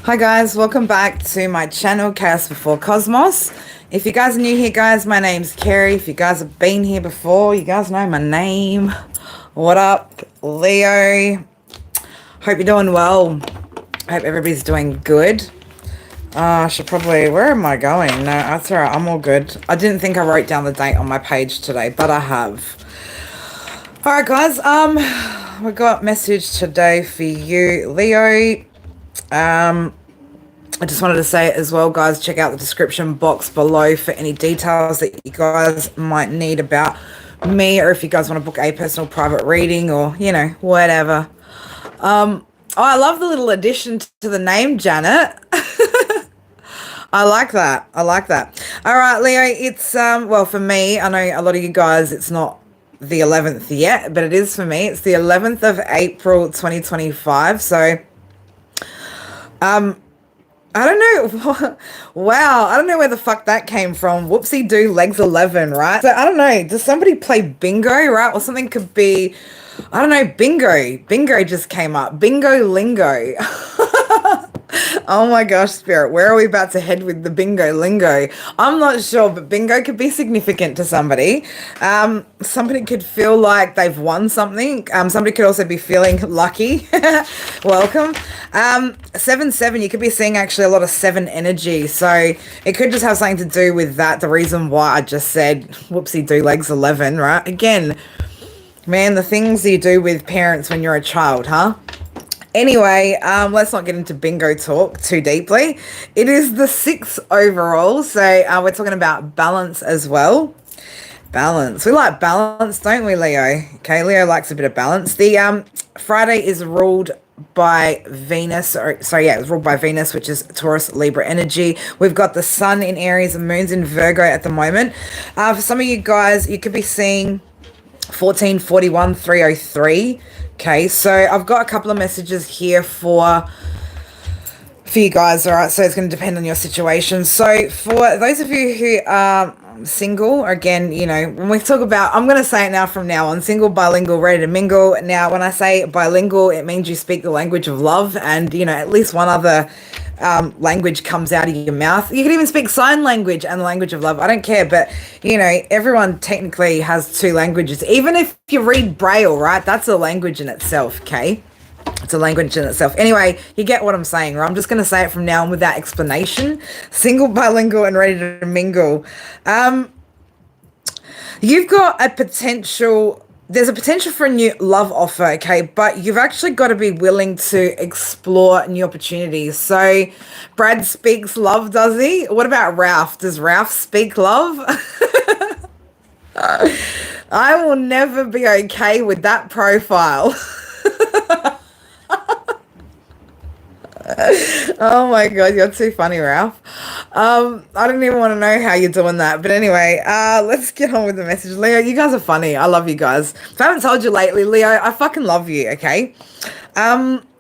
Hi guys, welcome back to my channel, Chaos Before Cosmos. If you guys are new here, guys, my name's Kerry. If you guys have been here before, you guys know my name. What up, Leo? Hope you're doing well. Hope everybody's doing good. I should probably, where am I going? No, that's all right, I'm all good. I didn't think I wrote down the date on my page today, but I have. All right, guys, we got a message today for you, Leo. I just wanted to say as well, guys, check out the description box below for any details that you guys might need about me, or if you guys want to book a personal private reading or, you know, whatever. Oh, I love the little addition to the name, Janet. I like that. I like that. All right, Leo, it's, well, for me, I know a lot of you guys, it's not the 11th yet, but it is for me. It's the 11th of April, 2025. So, I don't know. Wow. I don't know where the fuck that came from. Whoopsie do legs 11, right? So I don't know. Does somebody play bingo, right? Or something could be, I don't know, bingo. Bingo just came up. Bingo lingo. Oh my gosh, Spirit, where are we about to head with the bingo lingo? I'm not sure, but bingo could be significant to somebody. Somebody could feel like they've won something. Somebody could also be feeling lucky. Welcome. 7-7, you could be seeing actually a lot of 7 energy. So it could just have something to do with that. The reason why I just said whoopsie do legs 11, right? Again, man, the things you do with parents when you're a child, huh? Anyway, let's not get into bingo talk too deeply. It is the 6th overall, so we're talking about balance as well. Balance. We like balance, don't we, Leo? Okay, Leo likes a bit of balance. The Friday is ruled by Venus, or sorry, yeah, it was ruled by Venus, which is Taurus Libra energy. We've got the Sun in Aries and Moon's in Virgo at the moment. For some of you guys, you could be seeing 1441 303. Okay, so I've got a couple of messages here for you guys. All right, so it's going to depend on your situation. So for those of you who are single, again, you know, when we talk about, I'm going to say it now from now on, single, bilingual, ready to mingle. Now, when I say bilingual, it means you speak the language of love, and, you know, at least one other language comes out of your mouth. You can even speak sign language and the language of love. I don't care, but you know, everyone technically has 2 languages. Even if you read Braille, right? That's a language in itself, okay? It's a language in itself. Anyway, you get what I'm saying, right? I'm just going to say it from now on without explanation. Single, bilingual, and ready to mingle. You've got a potential, there's a potential for a new love offer, okay, but you've actually got to be willing to explore new opportunities. So Brad speaks love, does he? What about Ralph? Does Ralph speak love? I will never be okay with that profile. Oh my god, you're too funny, Ralph. I don't even want to know how you're doing that. But anyway, let's get on with the message. Leo, you guys are funny. I love you guys. If I haven't told you lately, Leo, I fucking love you, okay?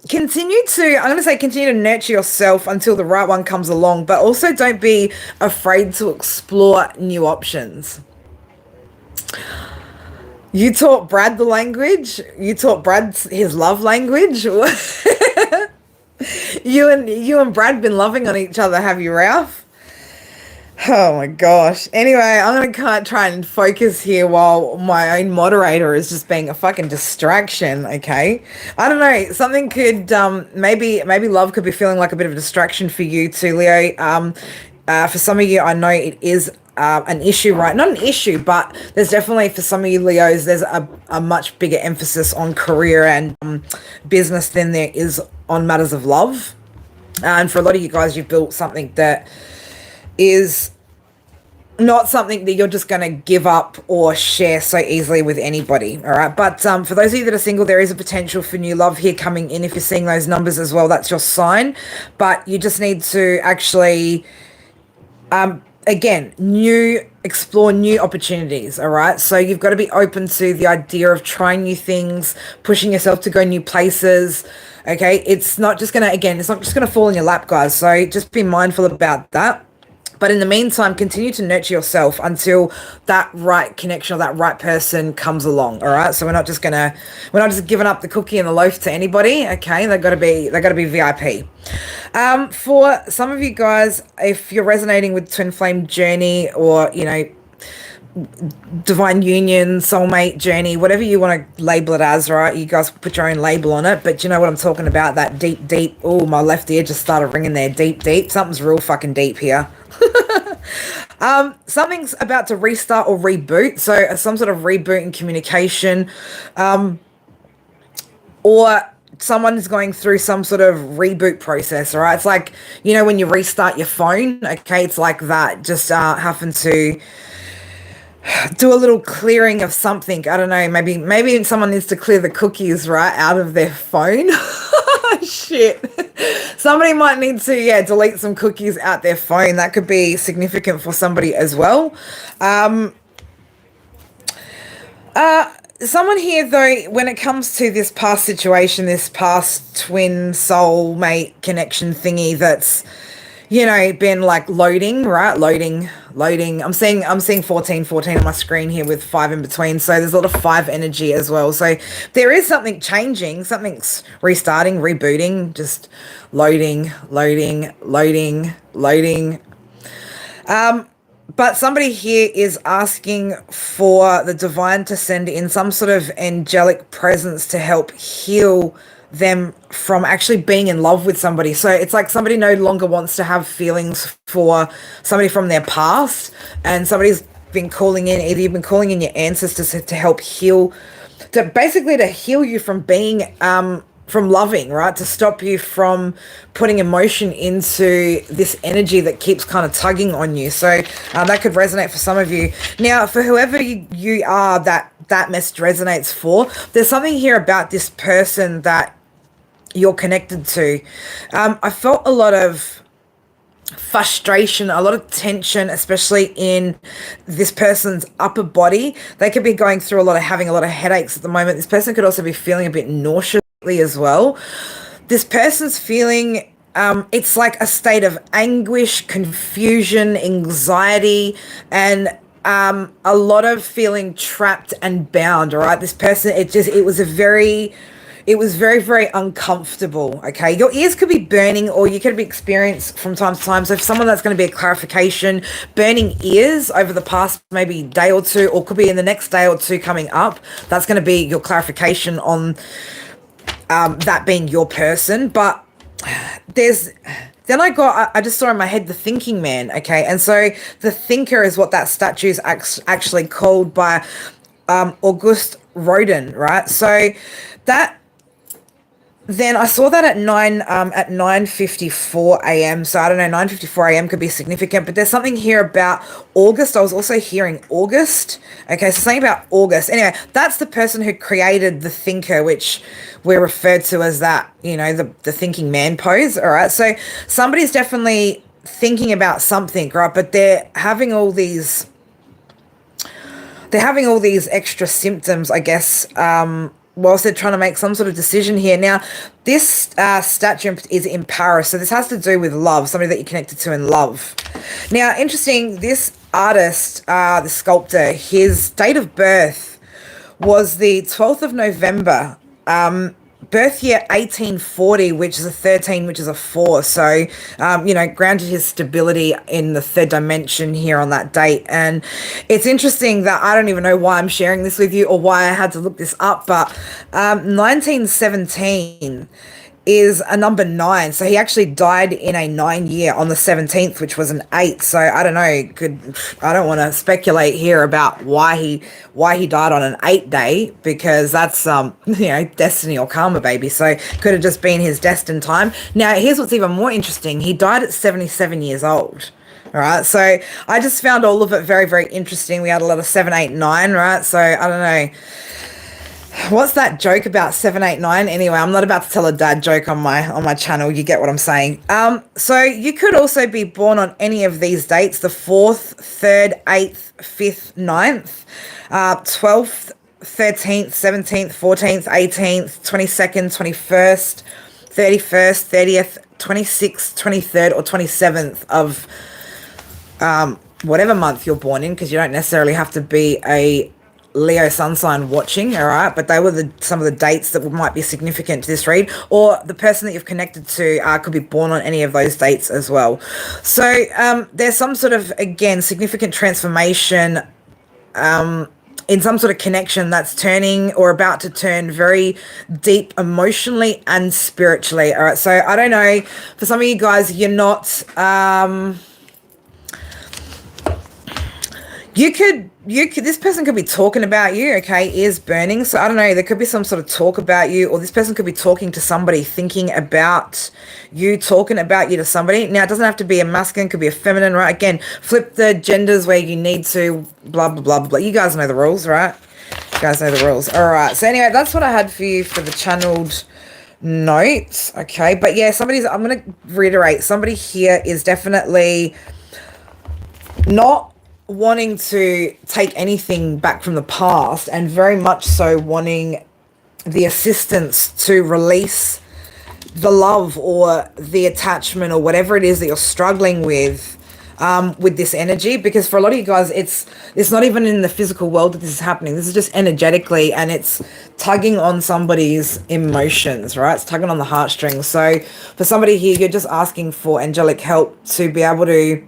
Continue to nurture yourself until the right one comes along, but also don't be afraid to explore new options. You taught Brad the language? You taught Brad his love language? You and Brad been loving on each other, have you, Ralph? Oh my gosh. Anyway, I'm gonna try and focus here while my own moderator is just being a fucking distraction, okay? I don't know, something could maybe love could be feeling like a bit of a distraction for you too, Leo. For some of you, I know it is an issue, right? Not an issue, but there's definitely, for some of you Leos, there's a much bigger emphasis on career and business than there is on matters of love. And for a lot of you guys, you've built something that is not something that you're just going to give up or share so easily with anybody, all right? But for those of you that are single, there is a potential for new love here coming in. If you're seeing those numbers as well, that's your sign. But you just need to actually again, explore new opportunities, all right? So you've got to be open to the idea of trying new things, pushing yourself to go new places, okay? It's not just going to fall in your lap, guys. So just be mindful about that. But in the meantime, continue to nurture yourself until that right connection or that right person comes along. All right. So we're not just giving up the cookie and the loaf to anybody. Okay. They got to be VIP. For some of you guys, if you're resonating with twin flame journey, or, divine union, soulmate journey, whatever you want to label it as, right? You guys put your own label on it, but you know what I'm talking about, that deep. Oh, my left ear just started ringing there. Deep. Something's real fucking deep here. Something's about to restart or reboot. So some sort of reboot in communication, or someone is going through some sort of reboot process. All right. It's like, when you restart your phone, okay, it's like that. Just happen to do a little clearing of something. I don't know. Maybe someone needs to clear the cookies, right, out of their phone. Shit. Somebody might need to, delete some cookies out their phone. That could be significant for somebody as well. Someone here, though, when it comes to this past situation, this past twin soulmate connection thingy that's, been like loading, right? Loading. I'm seeing 14 on my screen here with 5 in between. So there's a lot of 5 energy as well. So there is something changing, something's restarting, rebooting, just loading. But somebody here is asking for the divine to send in some sort of angelic presence to help heal them from actually being in love with somebody. So it's like somebody no longer wants to have feelings for somebody from their past, and somebody's been calling in, either you've been calling in your ancestors to help heal, to heal you from being, from loving, right? To stop you from putting emotion into this energy that keeps kind of tugging on you. So that could resonate for some of you. Now, for whoever you are that message resonates for, there's something here about this person that you're connected to. I felt a lot of frustration, a lot of tension, especially in this person's upper body. They could be going through having a lot of headaches at the moment. This person could also be feeling a bit nauseous as well. This person's feeling, it's like a state of anguish, confusion, anxiety, and a lot of feeling trapped and bound. All right, this person, it was very, very uncomfortable. Okay, your ears could be burning, or you could be experienced from time to time. So if someone, that's going to be a clarification, burning ears over the past maybe day or two, or could be in the next day or two coming up, that's going to be your clarification on that being your person. But then I just saw in my head the thinking man. Okay, and so the thinker is what that statue is actually called by Auguste Rodin, right? So that, then I saw that at 9:54 a.m. So I don't know, 9:54 a.m. could be significant, but there's something here about August. I was also hearing August. Okay, so something about August. Anyway, that's the person who created the thinker, which we're referred to as that, the thinking man pose. All right, so somebody's definitely thinking about something, right? But they're having all these extra symptoms, I guess, whilst they're trying to make some sort of decision here. Now, this statue is in Paris, so this has to do with love, somebody that you're connected to in love. Now, interesting, this artist, the sculptor, his date of birth was the 12th of November, birth year 1840, which is a 13, which is a 4. So, granted his stability in the 3rd dimension here on that date. And it's interesting that I don't even know why I'm sharing this with you or why I had to look this up, but 1917 is a number 9. So he actually died in a 9 year on the 17th, which was an 8. So I don't know, I don't want to speculate here about why he died on an 8 day, because that's destiny or karma, baby. So could have just been his destined time. Now, here's what's even more interesting. He died at 77 years old. All right, so I just found all of it very, very interesting. We had a lot of 7, 8, 9, right? So I don't know. What's that joke about 7, 8, 9? Anyway, I'm not about to tell a dad joke on my channel. You get what I'm saying. So you could also be born on any of these dates: the 4th, 3rd, 8th, 5th, 9th, 12th, 13th, 17th, 14th, 18th, 22nd, 21st, 31st, 30th, 26th, 23rd, or 27th of whatever month you're born in, because you don't necessarily have to be a Leo sun sign watching, all right? But they were some of the dates that might be significant to this read, or the person that you've connected to could be born on any of those dates as well. So there's some sort of, again, significant transformation in some sort of connection that's turning or about to turn very deep emotionally and spiritually, all right? So I don't know, for some of you guys, you're not... You could, this person could be talking about you, okay, ears burning. So I don't know, there could be some sort of talk about you, or this person could be talking to somebody, thinking about you, talking about you to somebody. Now, it doesn't have to be a masculine, it could be a feminine, right? Again, flip the genders where you need to, blah, blah, blah, blah. You guys know the rules, right? You guys know the rules. All right. So anyway, that's what I had for you for the channeled notes, okay? But yeah, I'm going to reiterate, somebody here is definitely not wanting to take anything back from the past, and very much so wanting the assistance to release the love or the attachment or whatever it is that you're struggling with this energy. Because for a lot of you guys, it's not even in the physical world that this is happening. This is just energetically, and it's tugging on somebody's emotions, right? It's tugging on the heartstrings. So for somebody here, you're just asking for angelic help to be able to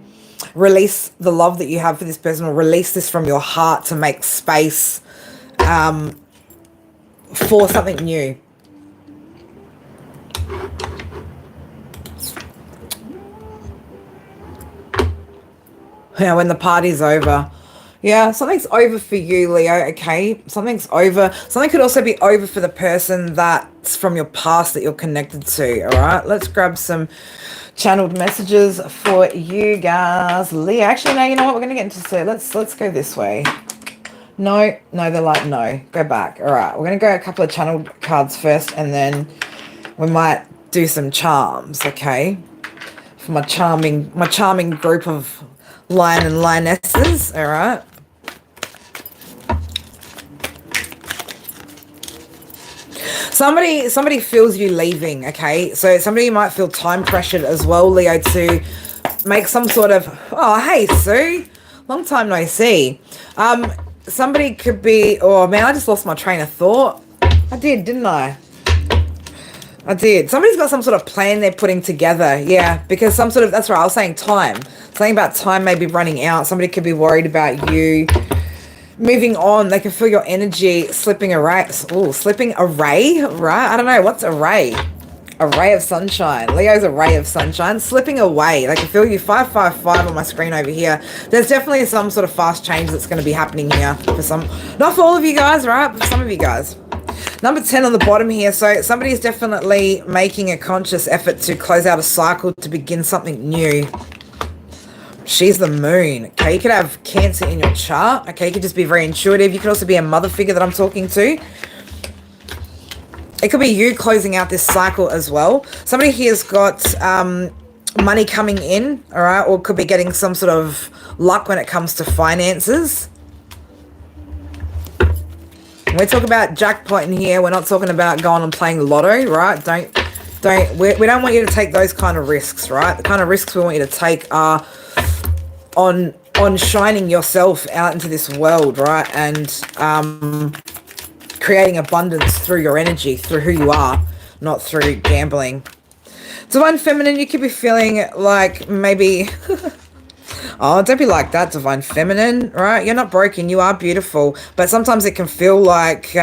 release the love that you have for this person, or release this from your heart to make space for something new. Yeah, when the party's over. Yeah, something's over for you, Leo, okay? Something's over. Something could also be over for the person that's from your past that you're connected to, all right? Let's grab some channeled messages for you guys. Leo, actually, no, you know what? We're going to get into it. Let's go this way. No, they're like, no, go back. All right, we're going to go a couple of channeled cards first, and then we might do some charms, okay? For my charming group of lion and lionesses, all right? Somebody feels you leaving, okay? So somebody might feel time pressured as well, Leo, to make some sort of, oh, hey, Sue, long time no see. Somebody could be, oh, man, I just lost my train of thought. I did, didn't I? I did. Somebody's got some sort of plan they're putting together, yeah, because some sort of, that's right, I was saying time. Something about time may be running out. Somebody could be worried about you moving on. They can feel your energy slipping away. Oh, slipping array, right? I don't know. What's array? A ray of sunshine. Leo's a ray of sunshine. Slipping away. They can feel you. 555 on my screen over here. There's definitely some sort of fast change that's going to be happening here for some. Not for all of you guys, right? But for some of you guys. Number 10 on the bottom here. So somebody is definitely making a conscious effort to close out a cycle, to begin something new. She's the moon. Okay, you could have Cancer in your chart. Okay, you could just be very intuitive. You could also be a mother figure that I'm talking to. It could be you closing out this cycle as well. Somebody here's got money coming in, all right, or could be getting some sort of luck when it comes to finances. When we talk about jackpot in here, we're not talking about going and playing lotto, right? We don't want you to take those kind of risks, right? The kind of risks we want you to take are on shining yourself out into this world, right? And creating abundance through your energy, through who you are, not through gambling. Divine Feminine, you could be feeling like maybe... Oh, don't be like that, Divine Feminine, right? You're not broken. You are beautiful. But sometimes it can feel like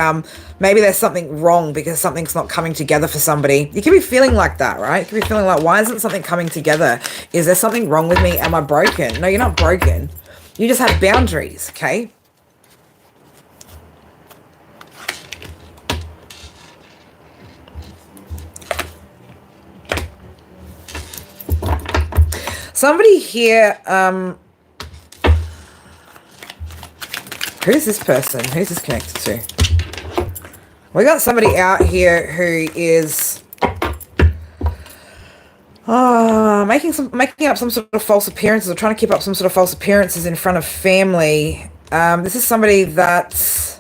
maybe there's something wrong because something's not coming together for somebody. You could be feeling like that, right? You could be feeling like, why isn't something coming together? Is there something wrong with me? Am I broken? No, you're not broken. You just have boundaries, okay? Somebody here, who's this person? Who's this connected to? We got somebody out here who is making up some sort of false appearances, or trying to keep up some sort of false appearances in front of family. This is somebody that's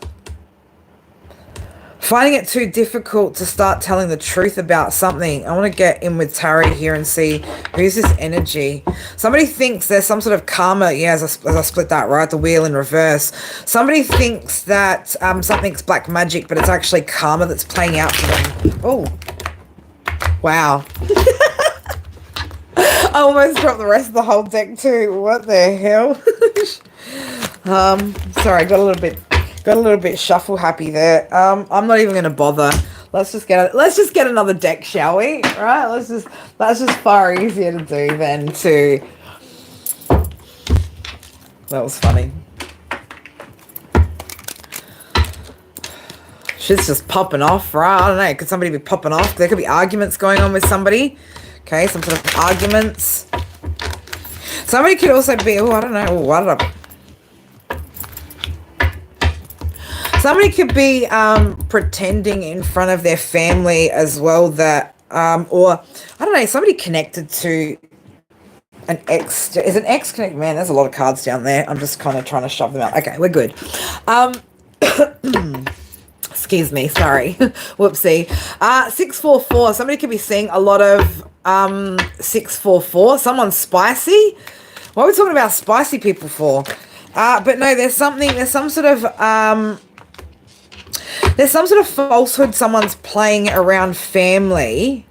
finding it too difficult to start telling the truth about something. I want to get in with tarot here and see who's this energy. Somebody thinks there's some sort of karma. Yeah, as I split that, right? The wheel in reverse. Somebody thinks that something's black magic, but it's actually karma that's playing out for them. Oh, wow. I almost dropped the rest of the whole deck too. What the hell? Sorry, got a little bit shuffle happy there. I'm not even gonna bother. Let's just get another deck, shall we? Right? That's just far easier to do than to. That was funny. Shit's just popping off, right? I don't know. Could somebody be popping off? There could be arguments going on with somebody. Okay, some sort of arguments. Somebody could also be. Oh, I don't know. What did I? Somebody could be pretending in front of their family as well that, or I don't know, somebody connected to an ex. Is an ex connected? Man, there's a lot of cards down there. I'm just kind of trying to shove them out. Okay, we're good. Excuse me, sorry. Whoopsie. 644. Somebody could be seeing a lot of 644. Someone's spicy. What are we talking about spicy people for? But no, there's some sort of falsehood someone's playing around family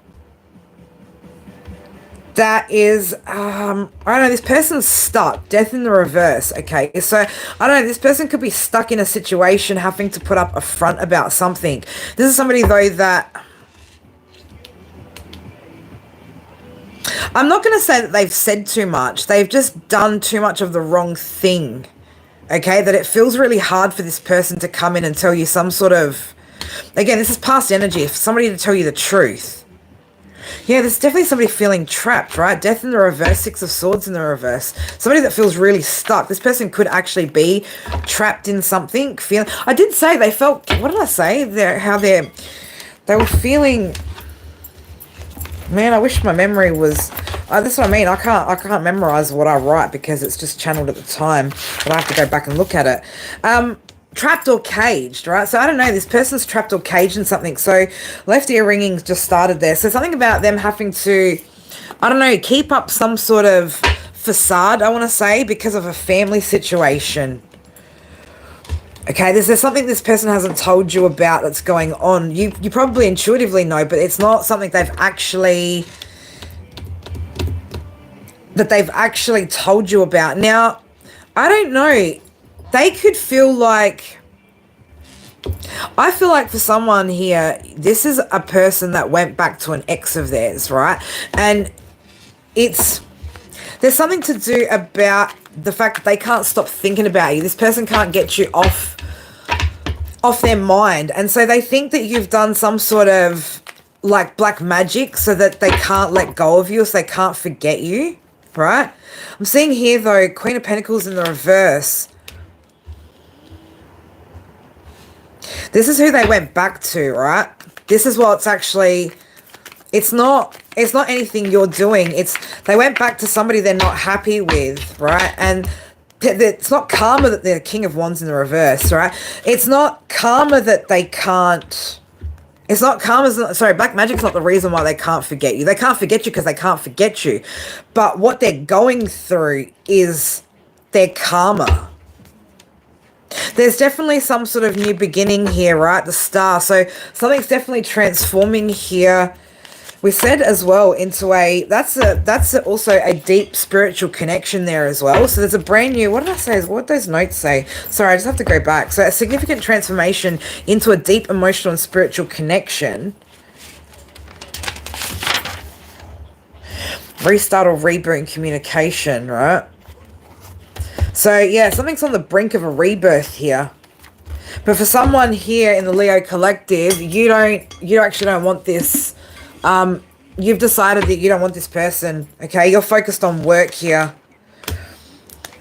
that is, I don't know, this person's stuck. Death in the reverse, okay? So, I don't know, this person could be stuck in a situation having to put up a front about something. This is somebody, though, that... I'm not going to say that they've said too much. They've just done too much of the wrong thing. Okay, that it feels really hard for this person to come in and tell you some sort of... Again, this is past energy. For somebody to tell you the truth. Yeah, there's definitely somebody feeling trapped, right? Death in the reverse, Six of Swords in the reverse. Somebody that feels really stuck. This person could actually be trapped in something. I did say they felt... What did I say? They were feeling... Man, I wish my memory was... that's what I mean. I can't memorize what I write because it's just channeled at the time. But I have to go back and look at it. Trapped or caged, right? So I don't know. This person's trapped or caged in something. So left ear ringing just started there. So something about them having to, I don't know, keep up some sort of facade, I want to say, because of a family situation. Okay, there's something this person hasn't told you about that's going on. You probably intuitively know, but it's not something they've actually told you about. Now, I don't know. They could feel like... I feel like for someone here, this is a person that went back to an ex of theirs, right? And there's something to do about the fact that they can't stop thinking about you. This person can't get you off their mind. And so they think that you've done some sort of like black magic so that they can't let go of you, so they can't forget you, right? I'm seeing here though, Queen of Pentacles in the reverse. This is who they went back to, right? This is what's actually... It's not anything you're doing. They went back to somebody they're not happy with, right? And it's not karma that they're King of Wands in the reverse, right? It's not karma that they can't... It's not karma... Sorry, black magic's not the reason why they can't forget you. They can't forget you because they can't forget you. But what they're going through is their karma. There's definitely some sort of new beginning here, right? The star. So something's definitely transforming here. We said as well into that's also a deep spiritual connection there as well. So there's a brand new, what did I say? What did those notes say? Sorry, I just have to go back. So a significant transformation into a deep emotional and spiritual connection. Restart or reboot in communication, right? So, yeah, something's on the brink of a rebirth here. But for someone here in the Leo collective, you actually don't want this. You've decided that you don't want this person, okay? You're focused on work here.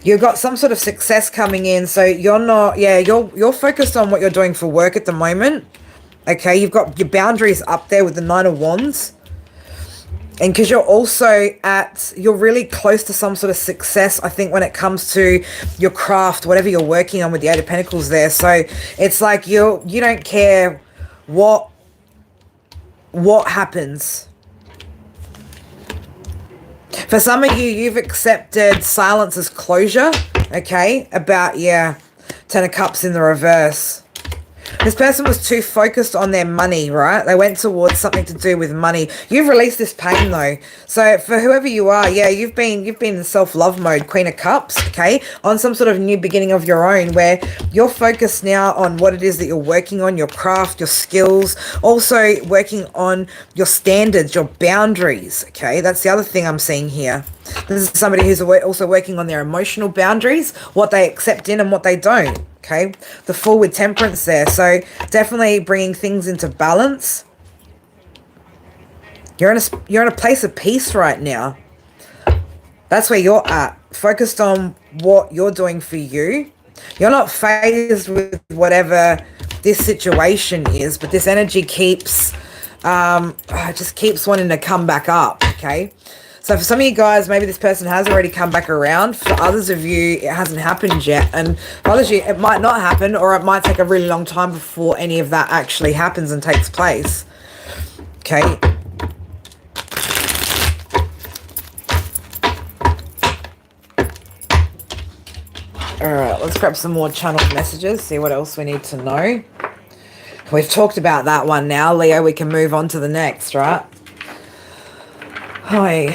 You've got some sort of success coming in, so you're not, you're focused on what you're doing for work at the moment, okay? You've got your boundaries up there with the Nine of Wands. And because you're really close to some sort of success, I think, when it comes to your craft, whatever you're working on with the Eight of Pentacles there. So it's like you don't care what happens? For some of you, you've accepted silence as closure, okay? About, yeah, Ten of Cups in the reverse. This person was too focused on their money, right? They went towards something to do with money. You've released this pain though. So for whoever you are, yeah, you've been in self-love mode, Queen of Cups, okay? On some sort of new beginning of your own where you're focused now on what it is that you're working on, your craft, your skills, also working on your standards, your boundaries, okay? That's the other thing I'm seeing here. This is somebody who's also working on their emotional boundaries, what they accept in and what they don't. Okay, the Fool with Temperance there. So definitely bringing things into balance. You're in a place of peace right now. That's where you're at. Focused on what you're doing for you. You're not fazed with whatever this situation is, but this energy keeps, just keeps wanting to come back up. Okay. So for some of you guys, maybe this person has already come back around. For others of you, it hasn't happened yet. And for others of you, it might not happen, or it might take a really long time before any of that actually happens and takes place. Okay. Alright, let's grab some more channeled messages, see what else we need to know. We've talked about that one now, Leo. We can move on to the next, right? Hi,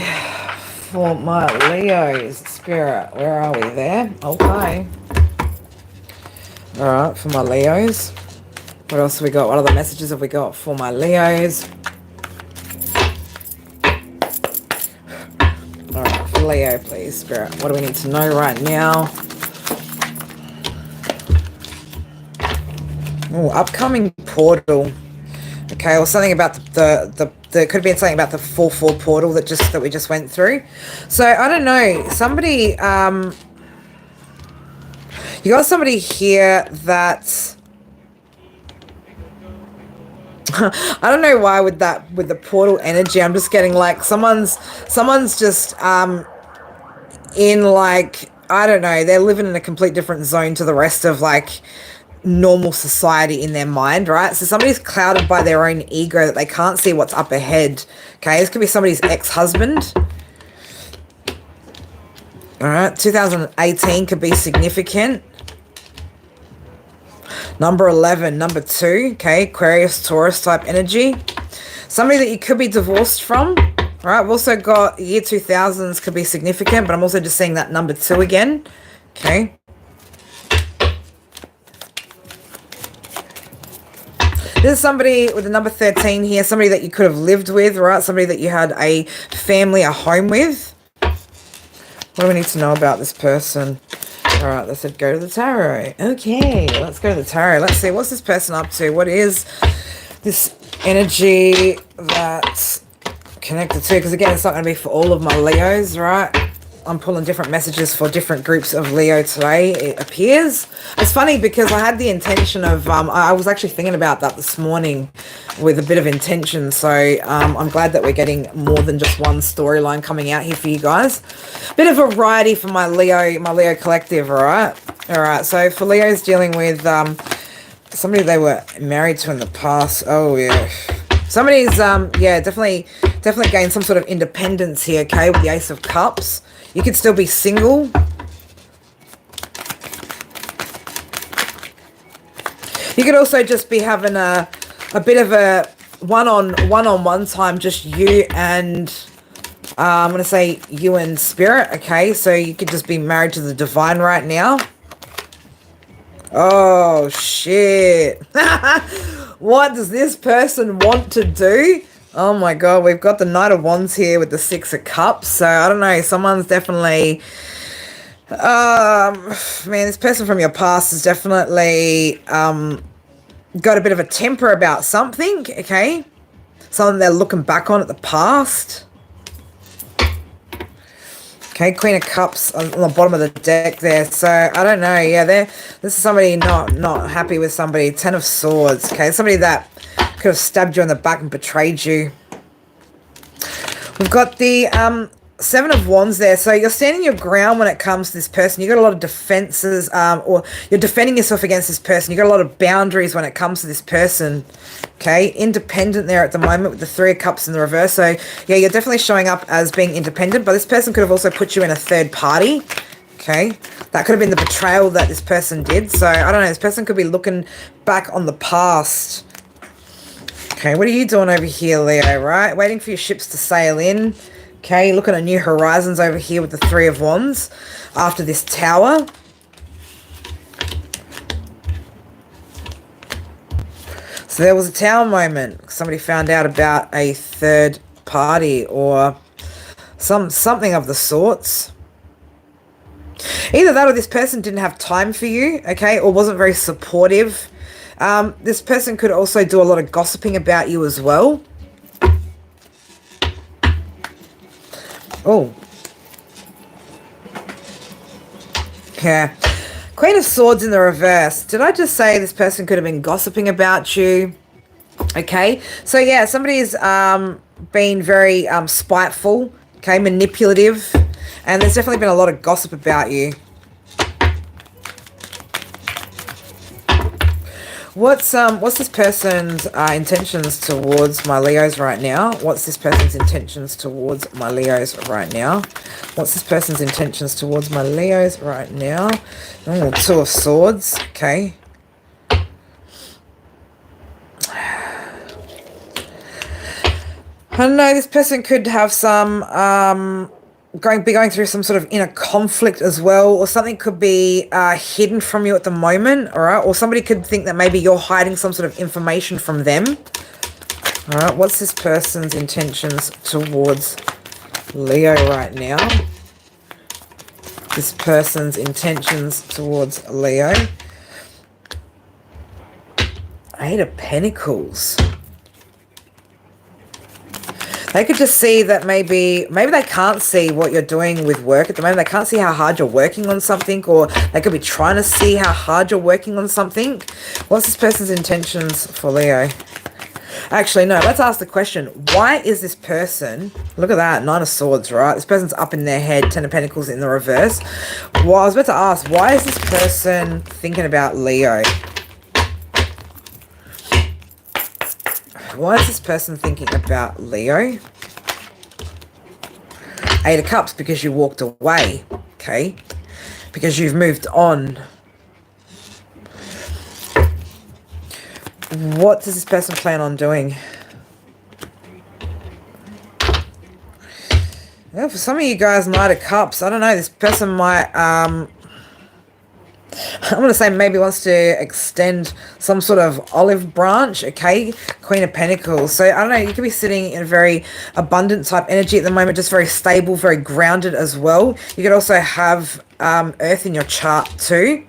for my Leos, Spirit, where are we there? Okay. Alright, for my Leos. What else have we got? What other messages have we got for my Leos? Alright, for Leo, please, Spirit. What do we need to know right now? Oh, upcoming portal. Okay, or something about there could have been something about the 4-4 portal that we just went through. So I don't know. Somebody, you got somebody here that I don't know why with the portal energy. I'm just getting like someone's just in like, I don't know. They're living in a complete different zone to the rest of like normal society in their mind, right? So somebody's clouded by their own ego that they can't see what's up ahead. Okay, this could be somebody's ex-husband. All right, 2018 could be significant. Number 11, number 2, okay, Aquarius, Taurus type energy. Somebody that you could be divorced from. All right, we've also got year 2000s could be significant, but I'm also just seeing that number 2 again. Okay. This is somebody with the number 13 here, somebody that you could have lived with, right? Somebody that you had a family, a home with. What do we need to know about this person? All right, let's go to the tarot. Okay, let's go to the tarot. Let's see, what's this person up to? What is this energy that's connected to? Because again, it's not going to be for all of my Leos, right? I'm pulling different messages for different groups of Leo today, it appears. It's funny because I had the intention of, I was actually thinking about that this morning with a bit of intention. So I'm glad that we're getting more than just one storyline coming out here for you guys. Bit of variety for my Leo collective, all right? All right, so for Leos dealing with somebody they were married to in the past. Oh, yeah. Somebody's, yeah, definitely gained some sort of independence here, okay, with the Ace of Cups. You could still be single. You could also just be having a bit of a one-on-one time, just you and, I'm going to say you and Spirit, okay? So you could just be married to the divine right now. Oh, shit. What does this person want to do? Oh my God, we've got the Knight of Wands here with the 6 of Cups. So I don't know, someone's definitely, man, this person from your past has definitely got a bit of a temper about something, okay? Something they're looking back on at the past. Okay, Queen of Cups on the bottom of the deck there. So I don't know, yeah, this is somebody not happy with somebody. 10 of Swords, okay, somebody that could have stabbed you in the back and betrayed you. We've got the 7 of Wands there. So you're standing your ground when it comes to this person. You've got a lot of defenses, or you're defending yourself against this person. You've got a lot of boundaries when it comes to this person. Okay, independent there at the moment with the Three of Cups in the reverse. So, yeah, you're definitely showing up as being independent, but this person could have also put you in a third party. Okay, that could have been the betrayal that this person did. So, I don't know, this person could be looking back on the past. Okay, what are you doing over here, Leo, right? Waiting for your ships to sail in. Okay, looking at new horizons over here with the Three of Wands after this Tower. So there was a Tower moment. Somebody found out about a third party or something of the sorts. Either that or this person didn't have time for you, okay, or wasn't very supportive. This person could also do a lot of gossiping about you as well. Oh. Yeah. Queen of Swords in the reverse. Did I just say this person could have been gossiping about you? Okay. So, yeah, somebody's been very spiteful, okay, manipulative, and there's definitely been a lot of gossip about you. What's this person's intentions towards my Leos right now? What's this person's intentions towards my Leos right now? What's this person's intentions towards my Leos right now? Oh, Two of Swords. Okay. I don't know. This person could have some be going through some sort of inner conflict as well, or something could be hidden from you at the moment, all right? Or somebody could think that maybe you're hiding some sort of information from them. All right, what's this person's intentions towards Leo right now? This person's intentions towards Leo. Eight of Pentacles. They could just see that maybe they can't see what you're doing with work at the moment. They can't see how hard you're working on something, or they could be trying to see how hard you're working on something. What's this person's intentions for Leo? Actually, no, let's ask the question. Why is this person, look at that, Nine of Swords, right? This person's up in their head, Ten of Pentacles in the reverse. Well, I was about to ask, why is this person thinking about Leo? Why is this person thinking about Leo? Eight of Cups, because you walked away, okay? Because you've moved on. What does this person plan on doing? Well, for some of you guys, Knight of Cups, I don't know, this person might, I'm going to say maybe wants to extend some sort of olive branch, okay? Queen of Pentacles. So, I don't know, you could be sitting in a very abundant type energy at the moment, just very stable, very grounded as well. You could also have Earth in your chart too.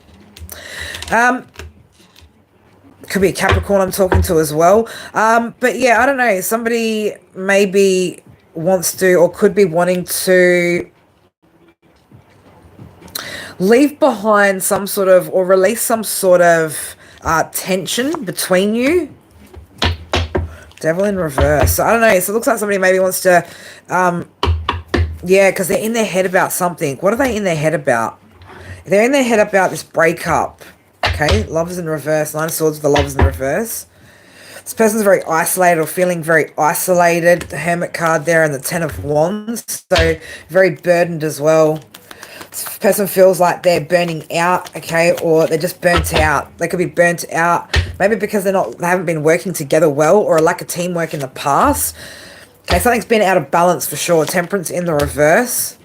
Could be a Capricorn I'm talking to as well. But yeah, I don't know. Somebody maybe wants to or could be wanting to leave behind some sort of, or release some sort of tension between you. Devil in reverse. So I don't know. So it looks like somebody maybe wants to, yeah, because they're in their head about something. What are they in their head about? They're in their head about this breakup. Okay, Lovers in reverse. Nine of Swords with the Lovers in reverse. This person's very isolated or feeling very isolated. The Hermit card there and the Ten of Wands. So very burdened as well. This person feels like they're burning out, okay, or they're just burnt out. They could be burnt out, maybe because they haven't been working together well, or a lack of teamwork in the past. Okay, something's been out of balance for sure. Temperance in the reverse,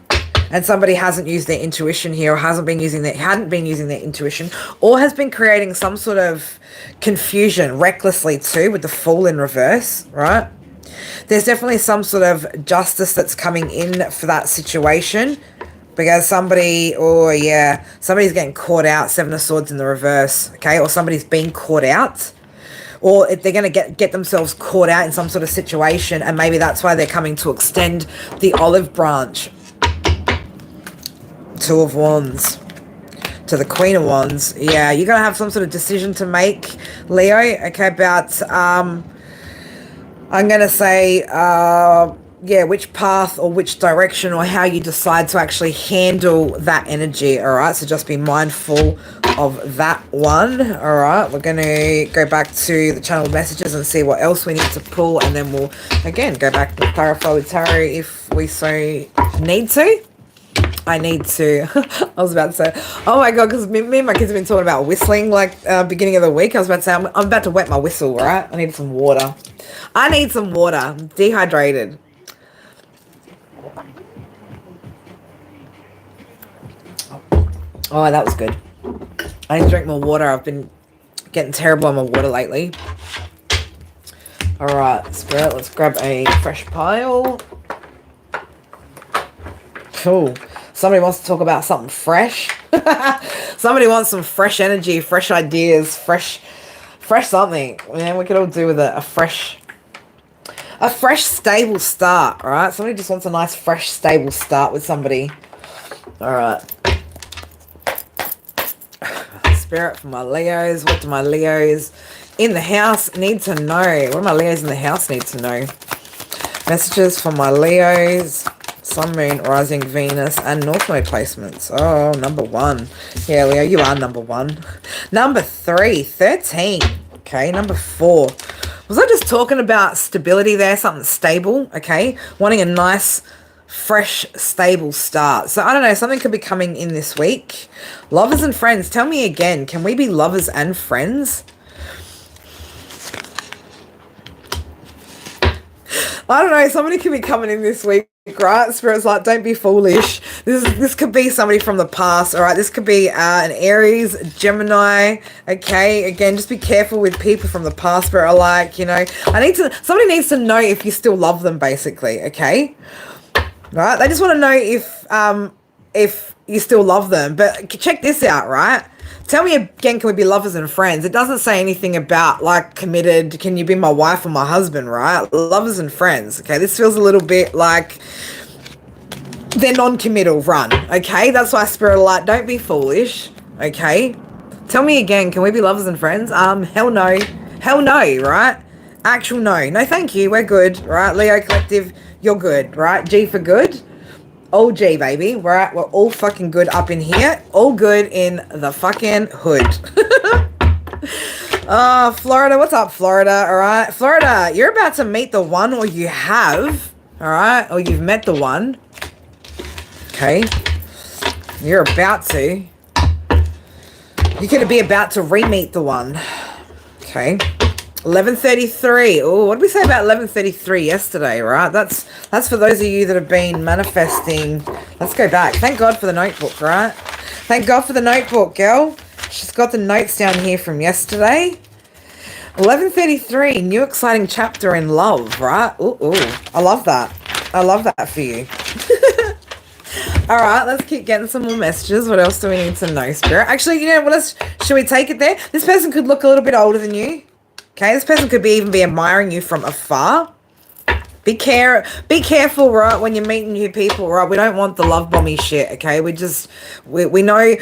and somebody hasn't used their intuition here, or hadn't been using their intuition, or has been creating some sort of confusion recklessly too, with the Fool in reverse, right? There's definitely some sort of justice that's coming in for that situation. Because somebody's getting caught out, Seven of Swords in the reverse, okay? Or somebody's being caught out. Or if they're going to get themselves caught out in some sort of situation, and maybe that's why they're coming to extend the olive branch. Two of Wands to the Queen of Wands. Yeah, you're going to have some sort of decision to make, Leo, okay, about, I'm going to say, yeah, which path or which direction or how you decide to actually handle that energy. All right, so just be mindful of that one. All right, we're going to go back to the channel messages and see what else we need to pull, and then we'll again go back to clarify with tarot if we so need to. I need to. I was about to say, oh my god, because me and my kids have been talking about whistling like beginning of the week. I was about to say, I'm about to wet my whistle, right? I need some water. I need some water. I'm dehydrated. Oh, that was good. I need to drink more water. I've been getting terrible on my water lately. All right, Spirit, let's grab a fresh pile. Cool. Somebody wants to talk about something fresh. Somebody wants some fresh energy, fresh ideas, fresh something. Man, we could all do with a fresh, stable start, all right? Somebody just wants a nice, fresh, stable start with somebody. All right. Spirit for my Leos. What do my Leos in the house need to know? What do my Leos in the house need to know? Messages for my Leos. Sun, Moon, Rising, Venus, and North Node placements. Oh, number 1. Yeah, Leo, you are number 1. Number 3, 13. Okay, number 4. Was I just talking about stability there? Something stable, okay? Wanting a nice, fresh, stable start. So, I don't know, something could be coming in this week. Lovers and friends. Tell me again, can we be lovers and friends? I don't know, somebody could be coming in this week, right? Spirit's like, don't be foolish. This could be somebody from the past, all right? This could be an Aries, Gemini, okay? Again, just be careful with people from the past. Spirit are like, you know, somebody needs to know if you still love them, basically, okay? Right? They just want to know if you still love them. But check this out, right? Tell me again, can we be lovers and friends? It doesn't say anything about, like, committed, can you be my wife or my husband, right? Lovers and friends, okay? This feels a little bit like they're non-committal, run, okay? That's why Spirit are like, don't be foolish, okay? Tell me again, can we be lovers and friends? Hell no. Hell no, right? Actual no. No, thank you, we're good, right? Leo Collective, you're good, right? G for good. All G, baby. We're all fucking good up in here. All good in the fucking hood. Florida. What's up, Florida? All right. Florida, you're about to meet the one, or you have. All right. Or you've met the one. Okay. You're about to. You're going to be about to re-meet the one. Okay. 11:33. Oh, what did we say about 11:33 yesterday, right? That's for those of you that have been manifesting. Let's go back. Thank God for the notebook, right? Thank God for the notebook, girl. She's got the notes down here from yesterday. 11:33, new exciting chapter in love, right? Ooh, I love that. I love that for you. All right, let's keep getting some more messages. What else do we need to know, Spirit? Actually, you know what? Should we take it there? This person could look a little bit older than you. Okay, this person could even be admiring you from afar. Be careful, right, when you're meeting new people, right? We don't want the love bombing shit, okay? We know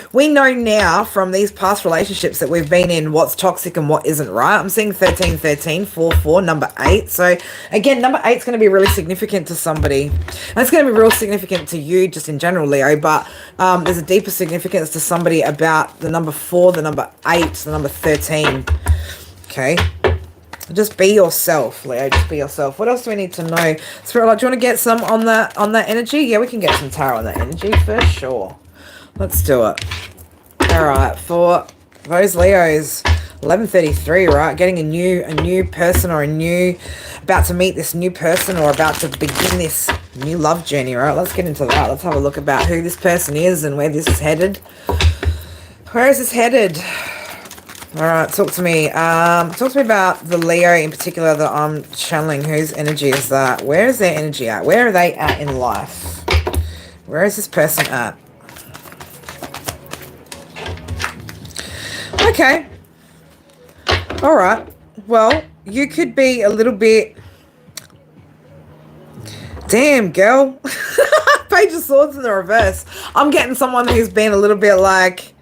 now from these past relationships that we've been in what's toxic and what isn't, right? I'm seeing 13, 13, 4, 4, number 8. So, again, number 8 is going to be really significant to somebody. And it's going to be real significant to you just in general, Leo, but there's a deeper significance to somebody about the number 4, the number 8, the number 13, okay? Just be yourself, Leo. Just be yourself. What else do we need to know? Spirit, like, do you want to get some on that energy? Yeah, we can get some tarot on that energy for sure. Let's do it. All right, for those Leos, 11:33, right? Getting a new person, or about to meet this new person, or about to begin this new love journey, right? Let's get into that. Let's have a look about who this person is and where this is headed. Where is this headed? All right, talk to me. Talk to me about the Leo in particular that I'm channeling. Whose energy is that? Where is their energy at? Where are they at in life? Where is this person at? Okay. All right. Well, you could be a little bit... Damn, girl. Page of Swords in the reverse. I'm getting someone who's been a little bit like...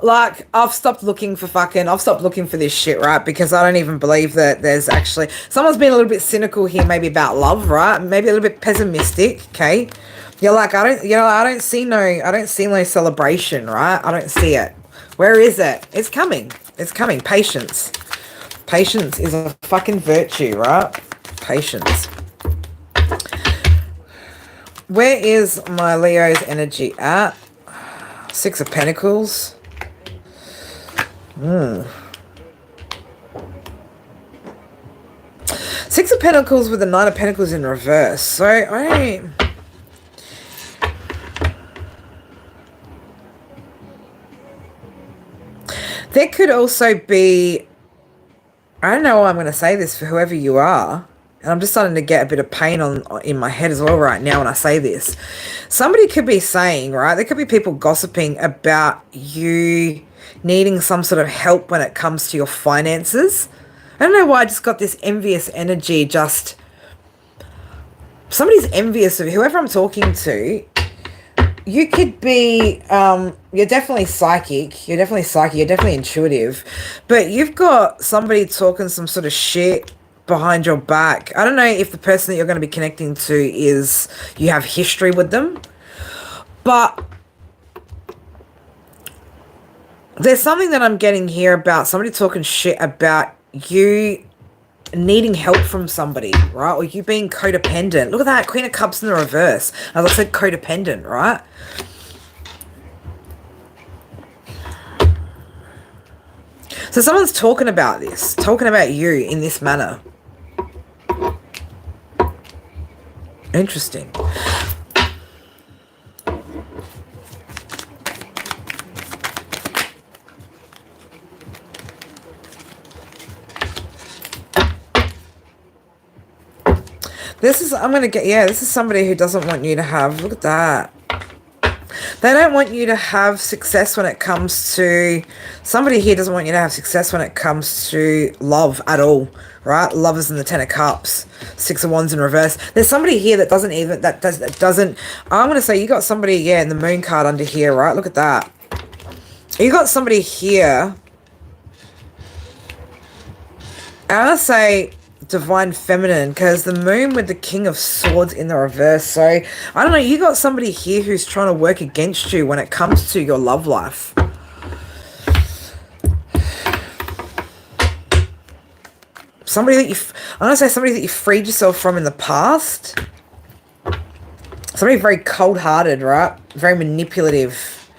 Like, I've stopped looking for this shit, right? Because I don't even believe that there's actually, someone's been a little bit cynical here, maybe about love, right? Maybe a little bit pessimistic, okay? You're like, I don't see no celebration, right? I don't see it. Where is it? It's coming. It's coming. Patience. Patience is a fucking virtue, right? Patience. Where is my Leo's energy at? Six of Pentacles. Six of Pentacles with the Nine of Pentacles in reverse. So, there could also be, I don't know why I'm going to say this for whoever you are, and I'm just starting to get a bit of pain in my head as well right now when I say this. Somebody could be saying, right, there could be people gossiping about you needing some sort of help when it comes to your finances. I don't know why I just got this envious energy. Just somebody's envious of whoever I'm talking to. You could be, you're definitely psychic. You're definitely intuitive. But you've got somebody talking some sort of shit behind your back. I don't know if the person that you're going to be connecting to is, you have history with them. But there's something that I'm getting here about somebody talking shit about you needing help from somebody, right? Or you being codependent. Look at that, Queen of Cups in the reverse. As I said, codependent, right? So someone's talking about this, talking about you in this manner. Interesting. This is, I'm going to get, yeah, this is somebody who doesn't want you to have, look at that. They don't want you to have success when it comes to, somebody here doesn't want you to have success when it comes to love at all, right? Love is in the Ten of Cups, Six of Wands in reverse. There's somebody here that doesn't even, I'm going to say you got somebody, yeah, in the Moon card under here, right? Look at that. You got somebody here. I'm going to say Divine Feminine, because the Moon with the King of Swords in the reverse. So I don't know, you got somebody here who's trying to work against you when it comes to your love life. Somebody that I'm gonna say somebody that you freed yourself from in the past. Somebody very cold-hearted, right? Very manipulative,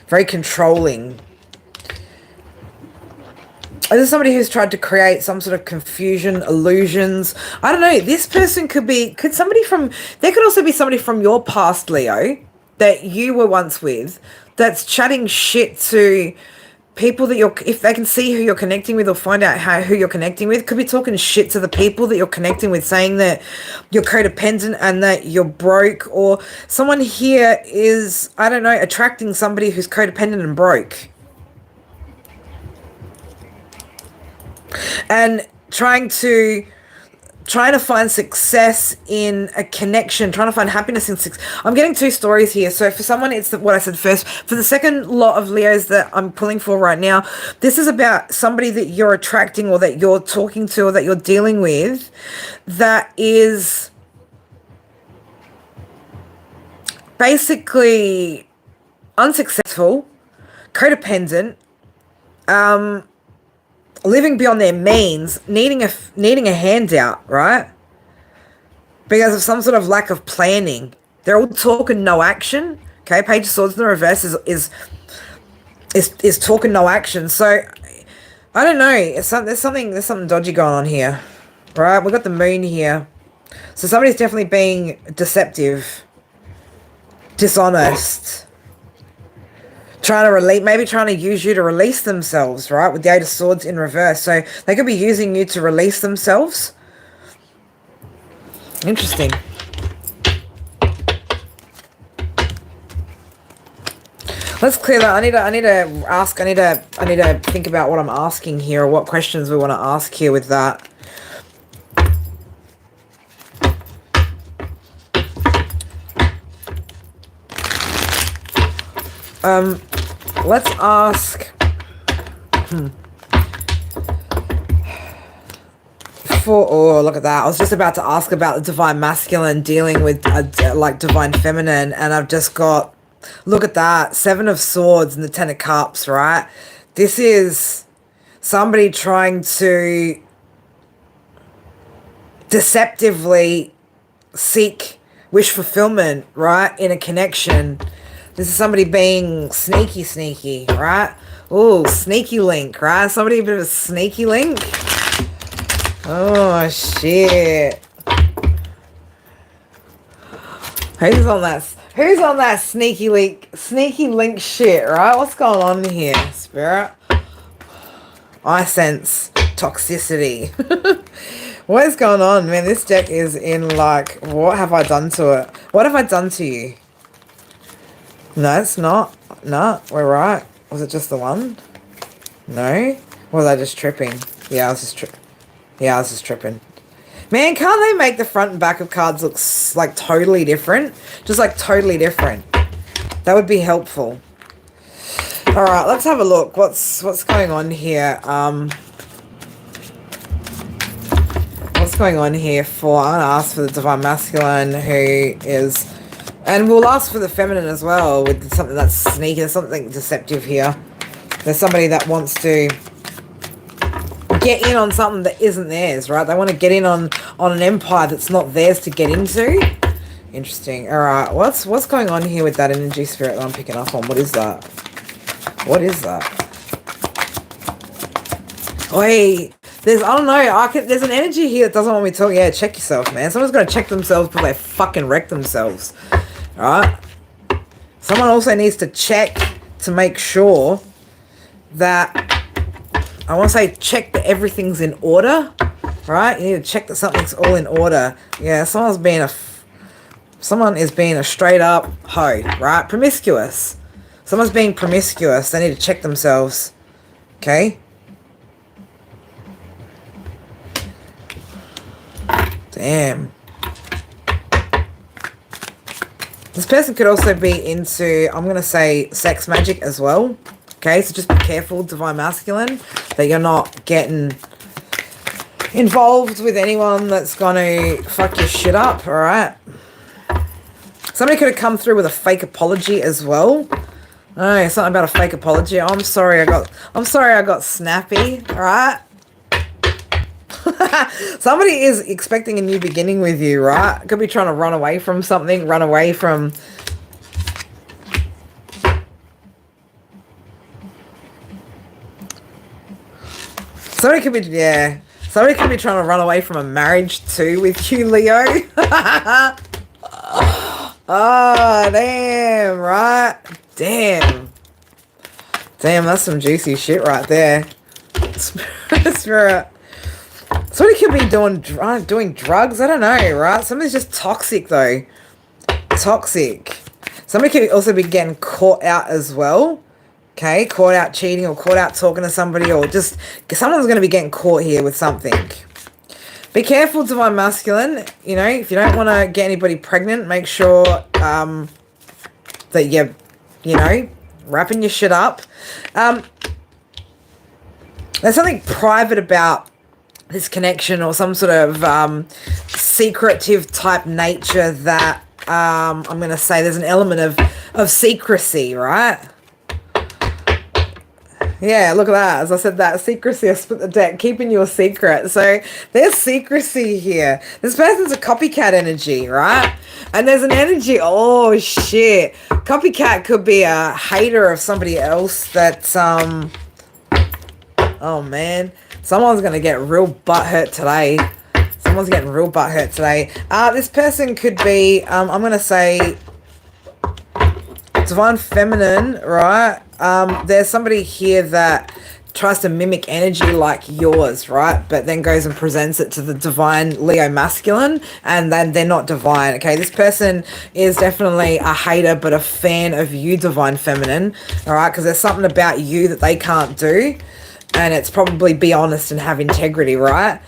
very controlling. This is somebody who's tried to create some sort of confusion, illusions. I don't know. This person could also be somebody from your past, Leo, that you were once with, that's chatting shit to people that if they can see who you're connecting with or find out who you're connecting with, could be talking shit to the people that you're connecting with, saying that you're codependent and that you're broke, or someone here is, I don't know, attracting somebody who's codependent and broke. And trying to find success in a connection, trying to find happiness in success. I'm getting two stories here. So for someone, it's what I said first. For the second lot of Leos that I'm pulling for right now, this is about somebody that you're attracting or that you're talking to or that you're dealing with that is basically unsuccessful, codependent, living beyond their means, needing a handout, right? Because of some sort of lack of planning. They're all talking, no action. Okay, Page of Swords in the reverse is talking, no action. So I don't know. There's something dodgy going on here, right? We've got the Moon here, so somebody's definitely being deceptive, dishonest. Maybe trying to use you to release themselves, right? With the Eight of Swords in reverse. So they could be using you to release themselves. Interesting. Let's clear that. I need to think about what I'm asking here, or what questions we want to ask here with that. let's ask for, oh, look at that. I was just about to ask about the divine masculine dealing with like divine feminine, and I've just got, look at that, 7 of Swords and the 10 of Cups, right? This is somebody trying to deceptively seek wish fulfillment, right, in a connection. This is somebody being sneaky, right? Oh, sneaky link, right? Somebody a bit of a sneaky link. Oh, shit. Who's on that sneaky link shit, right? What's going on here, Spirit? I sense toxicity. What is going on, man? This deck is in, like, what have I done to it? What have I done to you? No, it's not. No, we're right. Was it just the one? No? Or was I just tripping? Yeah, I was just tripping. Man, can't they make the front and back of cards look, like, totally different? Just, like, totally different. That would be helpful. Alright, let's have a look. What's going on here? What's going on here for, I'm going to ask for the divine masculine who is, and we'll ask for the feminine as well with something that's sneaky. There's something deceptive here. There's somebody that wants to get in on something that isn't theirs, right? They want to get in on an empire that's not theirs to get into. Interesting. All right, what's going on here with that energy, Spirit, that I'm picking up on? What is that? What is that? Wait, I don't know, there's an energy here that doesn't want me to talk. Yeah, check yourself, man. Someone's got to check themselves before they fucking wreck themselves. Alright? Someone also needs to check to make sure that, I want to say check that everything's in order. Right? You need to check that something's all in order. Yeah, someone is being a straight up hoe, right? Promiscuous. Someone's being promiscuous. They need to check themselves. Okay? Damn. This person could also be into, I'm going to say, sex magic as well. Okay, so just be careful, divine masculine, that you're not getting involved with anyone that's going to fuck your shit up, alright? Somebody could have come through with a fake apology as well. Oh, something about a fake apology. Oh, I'm sorry I got snappy, alright? Somebody is expecting a new beginning with you, right? Could be trying to run away from something, run away from... Somebody could be trying to run away from a marriage too with you, Leo. Oh, damn, right? Damn, that's some juicy shit right there. Spirit. Somebody could be doing drugs. I don't know, right? Somebody's just toxic, though. Toxic. Somebody could also be getting caught out as well. Okay? Caught out cheating or caught out talking to somebody, or just... someone's going to be getting caught here with something. Be careful, divine masculine. You know, if you don't want to get anybody pregnant, make sure that you're, you know, wrapping your shit up. There's something private about this connection, or some sort of secretive type nature that I'm going to say there's an element of secrecy, right? Yeah, look at that. As I said that, secrecy, I split the deck, keeping your secret. So there's secrecy here. This person's a copycat energy, right? And there's an energy, oh shit. Copycat could be a hater of somebody else that, oh man. Someone's going to get real butthurt today. Someone's getting real butthurt today. This person could be, I'm going to say, divine feminine, right? There's somebody here that tries to mimic energy like yours, right? But then goes and presents it to the divine Leo masculine, and then they're not divine, okay? This person is definitely a hater, but a fan of you, divine feminine, all right? Because there's something about you that they can't do. And it's probably be honest and have integrity, right?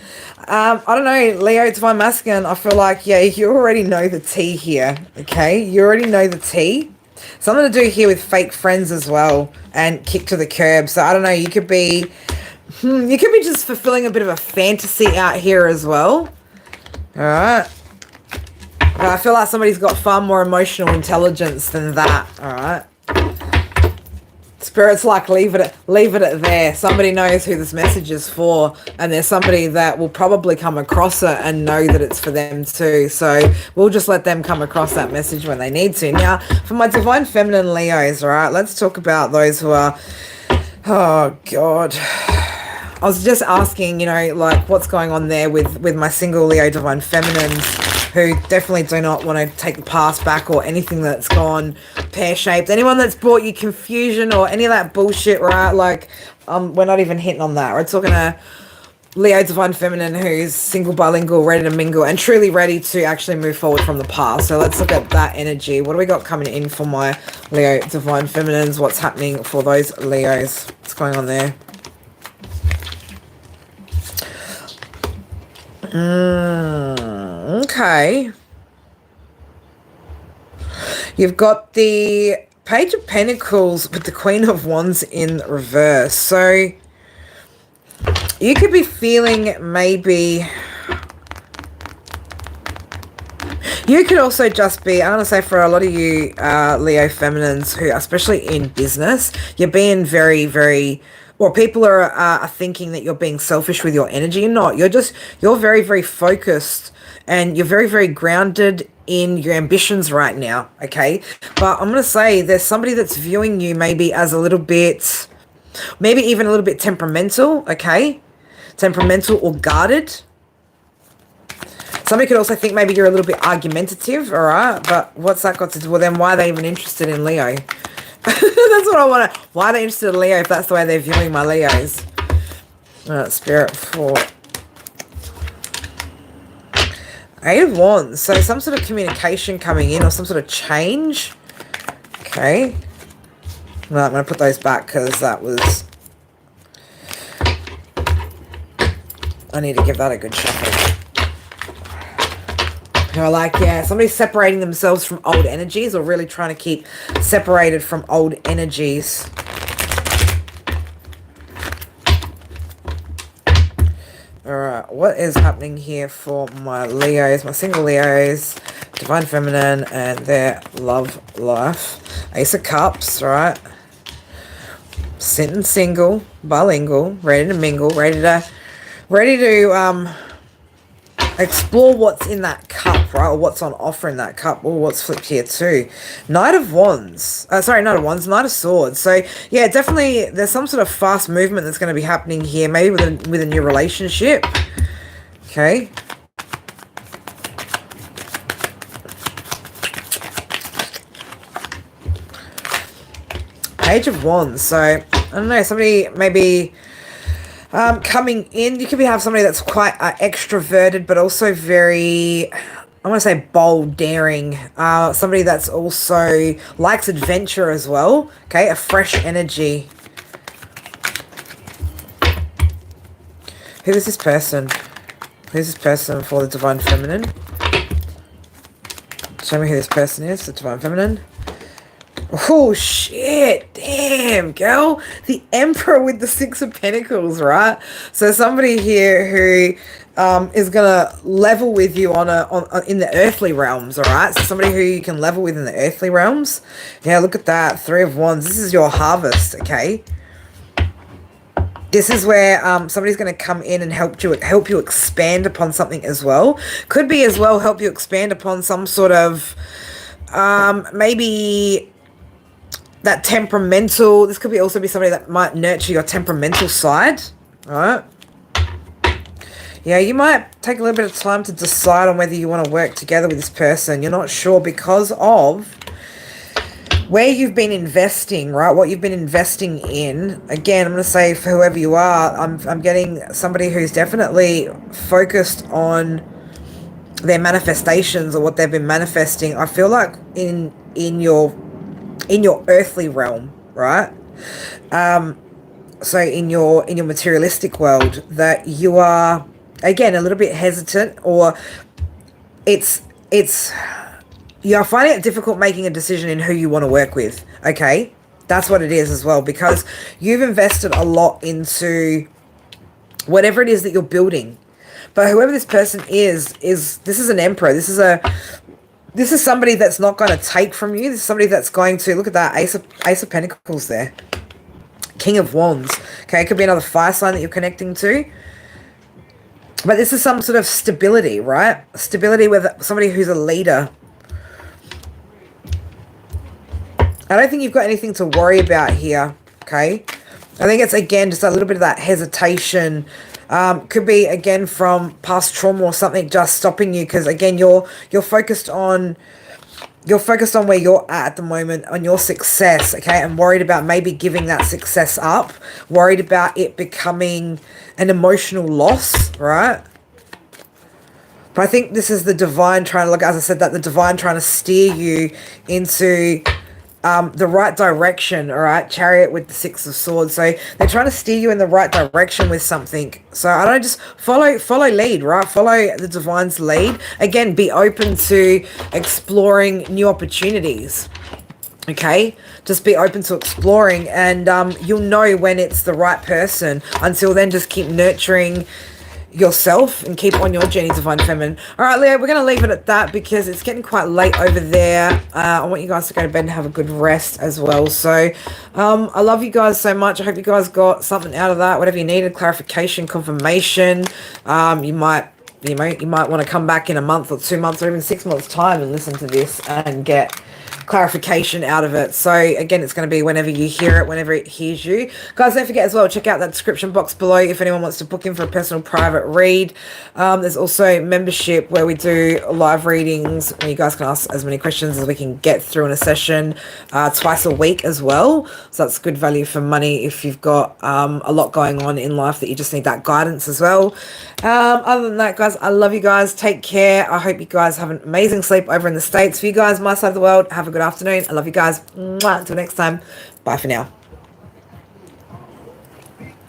I don't know, Leo, divine masculine, I feel like, yeah, you already know the tea here, okay? You already know the tea. Something to do here with fake friends as well and kick to the curb. So I don't know, you could be just fulfilling a bit of a fantasy out here as well. All right. But I feel like somebody's got far more emotional intelligence than that. All right. Spirit's like, leave it at there. Somebody knows who this message is for, and there's somebody that will probably come across it and know that it's for them too. So we'll just let them come across that message when they need to. Now, for my divine feminine Leos, all right, let's talk about those who are, oh God. I was just asking, you know, like what's going on there with my single Leo divine feminines who definitely do not want to take the past back or anything that's gone pear-shaped. Anyone that's brought you confusion or any of that bullshit, right? Like, we're not even hitting on that. We're talking to Leo divine feminine who's single, bilingual, ready to mingle, and truly ready to actually move forward from the past. So let's look at that energy. What do we got coming in for my Leo divine feminines? What's happening for those Leos? What's going on there? Okay. You've got the Page of Pentacles with the Queen of Wands in reverse. So you could be feeling maybe... You could also just be, I'm going to say for a lot of you Leo feminines who, especially in business, you're being very, very... Or people are thinking that you're being selfish with your energy. You're not. You're very, very focused and you're very, very grounded in your ambitions right now, okay? But I'm going to say there's somebody that's viewing you maybe as a little bit, maybe even a little bit temperamental, okay? Temperamental or guarded. Somebody could also think maybe you're a little bit argumentative, all right? But what's that got to do? Well, then why are they even interested in Leo? That's what I want to... Why are they interested in Leo if that's the way they're viewing my Leos? Spirit for... Eight of Wands. So some sort of communication coming in or some sort of change. Okay. No, I'm going to put those back because that was... I need to give that a good shuffle. Like, yeah, somebody's separating themselves from old energies or really trying to keep separated from old energies. All right, what is happening here for my Leos, my single Leos, divine feminine, and their love life? Ace of Cups, right? Sitting single, bilingual, ready to mingle, ready to explore what's in that cup, right? Or what's on offer in that cup. Or what's flipped here too. Knight of Wands. Sorry, Knight of Wands. Knight of Swords. So, yeah, definitely there's some sort of fast movement that's going to be happening here. Maybe with a new relationship. Okay. Page of Wands. So, I don't know. Somebody maybe... coming in, you could have somebody that's quite extroverted, but also very, I want to say bold, daring. Somebody that's also likes adventure as well. Okay, a fresh energy. Who is this person? Who's this person for the divine feminine? Show me who this person is, the divine feminine. Oh, shit. Damn, girl. The Emperor with the Six of Pentacles, right? So somebody here who is going to level with you on in the earthly realms, all right? So somebody who you can level with in the earthly realms. Yeah, look at that. Three of Wands. This is your harvest, okay? This is where somebody's going to come in and help you expand upon something as well. Could be as well help you expand upon some sort of maybe... that temperamental, this could be also be somebody that might nurture your temperamental side, right? Yeah, you might take a little bit of time to decide on whether you want to work together with this person. You're not sure because of where you've been investing, right? What you've been investing in. Again, I'm going to say for whoever you are, I'm getting somebody who's definitely focused on their manifestations or what they've been manifesting. I feel like in your earthly realm, right? So in your materialistic world, that you are again a little bit hesitant, or it's you're finding it difficult making a decision in who you want to work with. Okay, that's what it is as well, because you've invested a lot into whatever it is that you're building. But whoever this person is this is an emperor. This is somebody that's not going to take from you. This is somebody that's going to, look at that, Ace of Pentacles there. King of Wands. Okay, it could be another fire sign that you're connecting to. But this is some sort of stability, right? Stability with somebody who's a leader. I don't think you've got anything to worry about here, okay? I think it's, again, just a little bit of that hesitation. Could be, again, from past trauma or something just stopping you, because, again, you're focused on where you're at the moment, on your success, okay, and worried about maybe giving that success up, worried about it becoming an emotional loss, right? But I think this is the divine trying to, look, as I said, that the divine trying to steer you into the right direction, all right? Chariot with the Six of Swords. So they're trying to steer you in the right direction with something. So I don't, just follow lead, right? Follow the divine's lead. Again, be open to exploring new opportunities. Okay, just be open to exploring, and you'll know when it's the right person. Until then, just keep nurturing yourself and keep on your journey, divine feminine. All right, Leo, we're going to leave it at that because it's getting quite late over there. I want you guys to go to bed and have a good rest as well. So I love you guys so much. I hope you guys got something out of that, whatever you needed, clarification, confirmation. You might want to come back in a month or 2 months or even 6 months time and listen to this and get clarification out of it. So again, it's going to be whenever you hear it, whenever it hears you. Guys, don't forget as well, check out that description box below if anyone wants to book in for a personal private read. There's also membership where we do live readings where you guys can ask as many questions as we can get through in a session twice a week as well. So that's good value for money if you've got a lot going on in life that you just need that guidance as well. Other than that, guys, I love you guys. Take care. I hope you guys have an amazing sleep over in the States. For you guys, my side of the world, have a good afternoon. I love you guys. Mwah. Until next time. Bye for now.